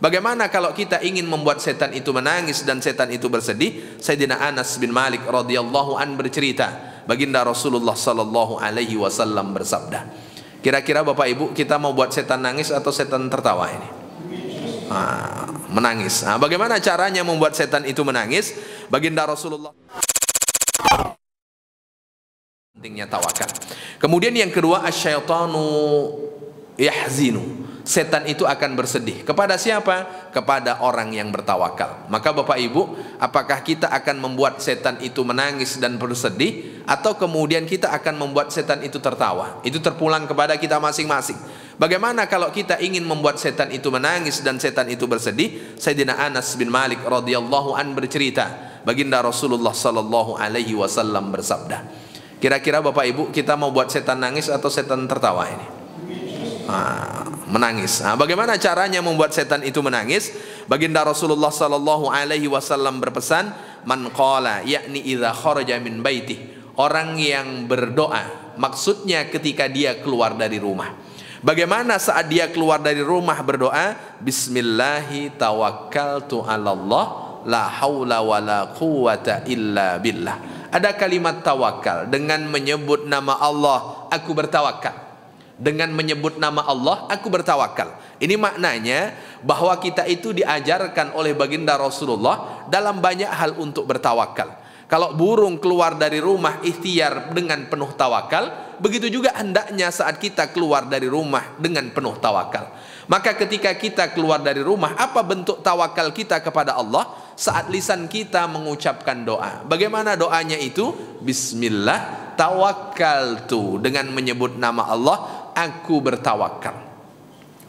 Bagaimana kalau kita ingin membuat setan itu menangis dan setan itu bersedih? Sayyidina Anas bin Malik radhiyallahu an bercerita, baginda Rasulullah sallallahu alaihi wasallam bersabda. Kira-kira Bapak Ibu, kita mau buat setan nangis atau setan tertawa ini? Menangis. Bagaimana caranya membuat setan itu menangis? Baginda Rasulullah, pentingnya tawakal. Kemudian yang kedua, asyaitanu yahzinu. Setan itu akan bersedih. Kepada siapa? Kepada orang yang bertawakal. Maka Bapak Ibu, apakah kita akan membuat setan itu menangis dan bersedih, atau kemudian kita akan membuat setan itu tertawa? Itu terpulang kepada kita masing-masing. Bagaimana kalau kita ingin membuat setan itu menangis dan setan itu bersedih? Sayyidina Anas bin Malik radhiyallahu an bercerita, baginda Rasulullah sallallahu alaihi wasallam bersabda. Kira-kira Bapak Ibu, kita mau buat setan nangis atau setan tertawa ini? Menangis. Bagaimana caranya membuat setan itu menangis? Baginda Rasulullah sallallahu alaihi wasallam berpesan, man qala, yakni idza kharaja min baitih, orang yang berdoa, maksudnya ketika dia keluar dari rumah. Bagaimana saat dia keluar dari rumah berdoa? Bismillahi tawakkaltu 'alallah la haula wala quwata illa billah. Ada kalimat tawakal, dengan menyebut nama Allah aku bertawakal. Dengan menyebut nama Allah aku bertawakal. Ini maknanya bahwa kita itu diajarkan oleh baginda Rasulullah dalam banyak hal untuk bertawakal. Kalau burung keluar dari rumah ikhtiar dengan penuh tawakal, begitu juga hendaknya saat kita keluar dari rumah dengan penuh tawakal. Maka ketika kita keluar dari rumah, apa bentuk tawakal kita kepada Allah? Saat lisan kita mengucapkan doa. Bagaimana doanya itu? Bismillah tawakkaltu, dengan menyebut nama Allah aku bertawakal.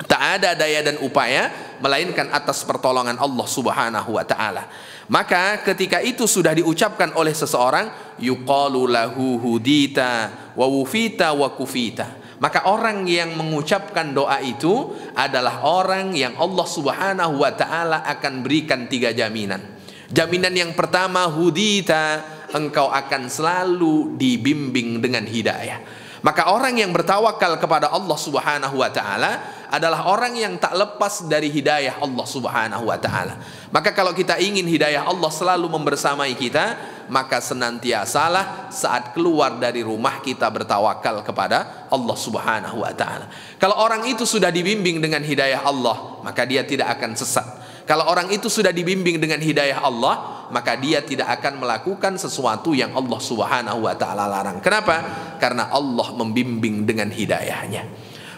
Tak ada daya dan upaya melainkan atas pertolongan Allah subhanahu wa ta'ala. Maka ketika itu sudah diucapkan oleh seseorang, yuqalu lahu hudita wa wufita wa kufita. Maka orang yang mengucapkan doa itu adalah orang yang Allah subhanahu wa ta'ala akan berikan 3 jaminan. Jaminan yang pertama, hudita, engkau akan selalu dibimbing dengan hidayah. Maka orang yang bertawakal kepada Allah subhanahu wa ta'ala adalah orang yang tak lepas dari hidayah Allah subhanahu wa ta'ala. Maka kalau kita ingin hidayah Allah selalu membersamai kita, maka senantiasalah saat keluar dari rumah kita bertawakal kepada Allah subhanahu wa ta'ala. Kalau orang itu sudah dibimbing dengan hidayah Allah, maka dia tidak akan sesat. Kalau orang itu sudah dibimbing dengan hidayah Allah, maka dia tidak akan melakukan sesuatu yang Allah subhanahu wa ta'ala larang. Kenapa? Karena Allah membimbing dengan hidayahnya.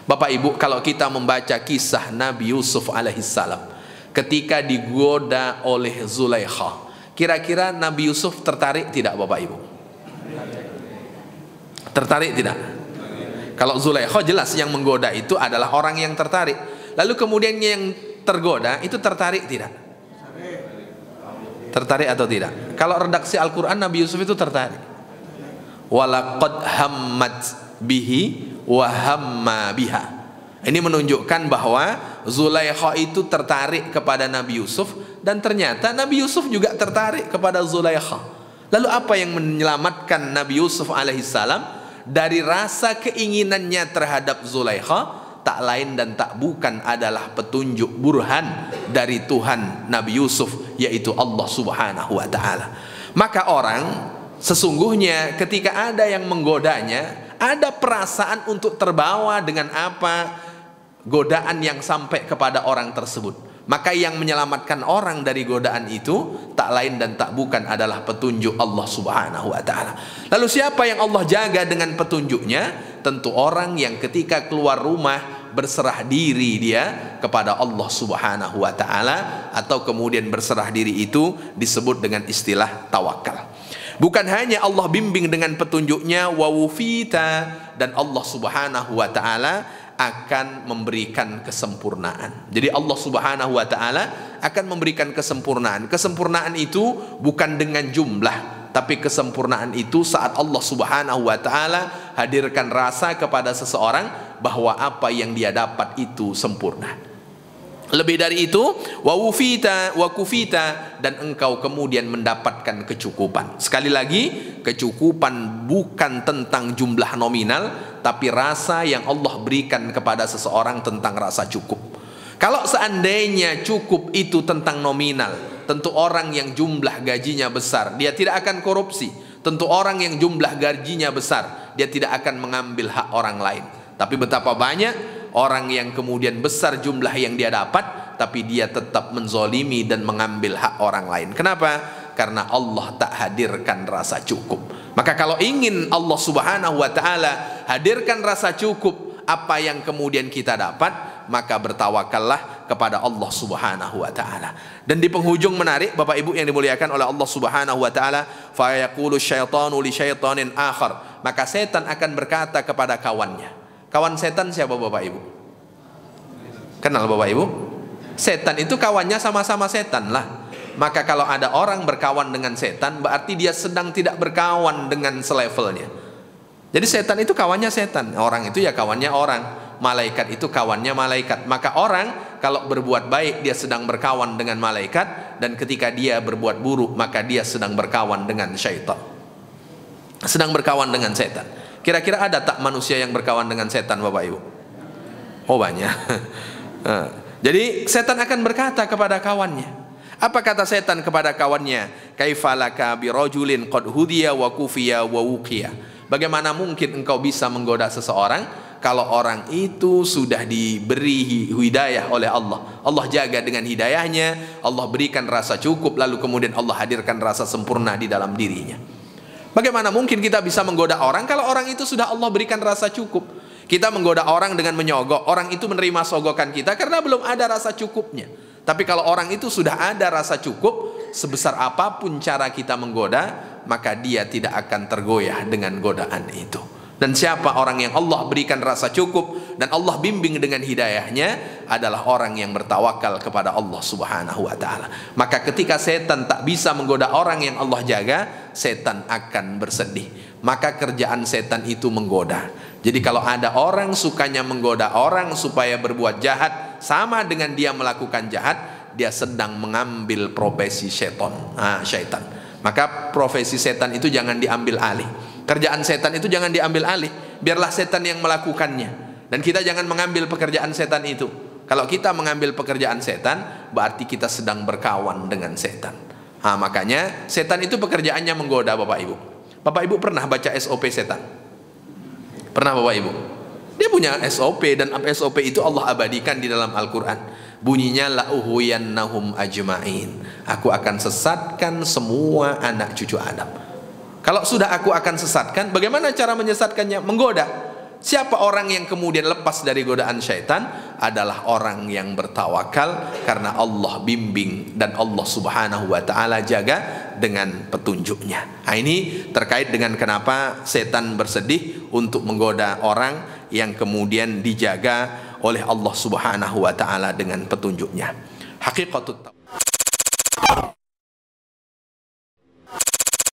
Bapak Ibu, kalau kita membaca kisah Nabi Yusuf alaihissalam ketika digoda oleh Zulaikha, kira-kira Nabi Yusuf tertarik tidak Bapak Ibu? Tertarik tidak? Kalau Zulaikha jelas yang menggoda itu adalah orang yang tertarik. Lalu kemudian yang tergoda itu tertarik tidak? Tertarik atau tidak? Kalau redaksi Al-Quran, Nabi Yusuf itu tertarik. Walaqad hammat bihi wa hamma biha. Ini menunjukkan bahwa Zulaikha itu tertarik kepada Nabi Yusuf, dan ternyata Nabi Yusuf juga tertarik kepada Zulaikha. Lalu apa yang menyelamatkan Nabi Yusuf alaihissalam dari rasa keinginannya terhadap Zulaikha? Tak lain dan tak bukan adalah petunjuk burhan dari Tuhan Nabi Yusuf, yaitu Allah subhanahu wa ta'ala. Maka orang sesungguhnya ketika ada yang menggodanya, ada perasaan untuk terbawa dengan apa godaan yang sampai kepada orang tersebut. Maka yang menyelamatkan orang dari godaan itu tak lain dan tak bukan adalah petunjuk Allah subhanahu wa ta'ala. Lalu siapa yang Allah jaga dengan petunjuknya? Tentu orang yang ketika keluar rumah berserah diri dia kepada Allah subhanahu wa ta'ala, atau kemudian berserah diri itu disebut dengan istilah tawakal. Bukan hanya Allah bimbing dengan petunjuknya, wa wufita, dan Allah subhanahu wa ta'ala akan memberikan kesempurnaan. Jadi Allah subhanahu wa ta'ala akan memberikan kesempurnaan. Kesempurnaan itu bukan dengan jumlah, tapi kesempurnaan itu saat Allah subhanahu wa ta'ala hadirkan rasa kepada seseorang bahwa apa yang dia dapat itu sempurna. Lebih dari itu, wa wufita wa kufita, dan engkau kemudian mendapatkan kecukupan. Sekali lagi, kecukupan bukan tentang jumlah nominal, tapi rasa yang Allah berikan kepada seseorang tentang rasa cukup. Kalau seandainya cukup itu tentang nominal, tentu orang yang jumlah gajinya besar, dia tidak akan korupsi. Tentu orang yang jumlah gajinya besar, dia tidak akan mengambil hak orang lain. Tapi betapa banyak orang yang kemudian besar jumlah yang dia dapat, tapi dia tetap menzolimi dan mengambil hak orang lain. Kenapa? Karena Allah tak hadirkan rasa cukup. Maka kalau ingin Allah Subhanahu wa ta'ala hadirkan rasa cukup apa yang kemudian kita dapat, maka bertawakallah kepada Allah Subhanahu wa ta'ala. Dan di penghujung menarik, Bapak Ibu yang dimuliakan oleh Allah Subhanahu wa ta'ala, fa yaqulu syaitanu li syaitanin akhar, maka setan akan berkata kepada kawannya. Kawan setan siapa Bapak Ibu? Kenal Bapak Ibu? Setan itu kawannya sama-sama setan lah. Maka kalau ada orang berkawan dengan setan, berarti dia sedang tidak berkawan dengan selevelnya. Jadi setan itu kawannya setan, orang itu ya kawannya orang, malaikat itu kawannya malaikat. Maka orang kalau berbuat baik dia sedang berkawan dengan malaikat, dan ketika dia berbuat buruk maka dia sedang berkawan dengan syaitan, sedang berkawan dengan setan. Kira-kira ada tak manusia yang berkawan dengan setan Bapak Ibu? Oh banyak. Jadi setan akan berkata kepada kawannya. Apa kata setan kepada kawannya? Kaifalaka birajulin qad hudiya wa kufiya wa wuqiya. Bagaimana mungkin engkau bisa menggoda seseorang kalau orang itu sudah diberi hidayah oleh Allah. Allah jaga dengan hidayahnya, Allah berikan rasa cukup, lalu kemudian Allah hadirkan rasa sempurna di dalam dirinya. Bagaimana mungkin kita bisa menggoda orang kalau orang itu sudah Allah berikan rasa cukup? Kita menggoda orang dengan menyogok, orang itu menerima sogokan kita karena belum ada rasa cukupnya. Tapi kalau orang itu sudah ada rasa cukup, sebesar apapun cara kita menggoda, maka dia tidak akan tergoyah dengan godaan itu. Dan siapa orang yang Allah berikan rasa cukup dan Allah bimbing dengan hidayahnya adalah orang yang bertawakal kepada Allah Subhanahu wa ta'ala. Maka ketika setan tak bisa menggoda orang yang Allah jaga, setan akan bersedih. Maka kerjaan setan itu menggoda. Jadi kalau ada orang sukanya menggoda orang supaya berbuat jahat, sama dengan dia melakukan jahat, dia sedang mengambil profesi syaitan. Maka profesi setan itu jangan diambil alih. Kerjaan setan itu jangan diambil alih. Biarlah setan yang melakukannya. Dan kita jangan mengambil pekerjaan setan itu. Kalau kita mengambil pekerjaan setan, berarti kita sedang berkawan dengan setan. Makanya setan itu pekerjaannya menggoda Bapak Ibu. Bapak Ibu pernah baca SOP setan? Pernah Bapak Ibu? Dia punya SOP, dan SOP itu Allah abadikan di dalam Al-Quran. Bunyinya la'uhuyannahum ajma'in. Aku akan sesatkan semua anak cucu Adam. Kalau sudah aku akan sesatkan, bagaimana cara menyesatkannya? Menggoda. Siapa orang yang kemudian lepas dari godaan syaitan? Adalah orang yang bertawakal karena Allah bimbing dan Allah Subhanahu wa ta'ala jaga dengan petunjuknya. Ini terkait dengan kenapa setan bersedih untuk menggoda orang yang kemudian dijaga oleh Allah Subhanahu wa ta'ala dengan petunjuknya. Hakikatut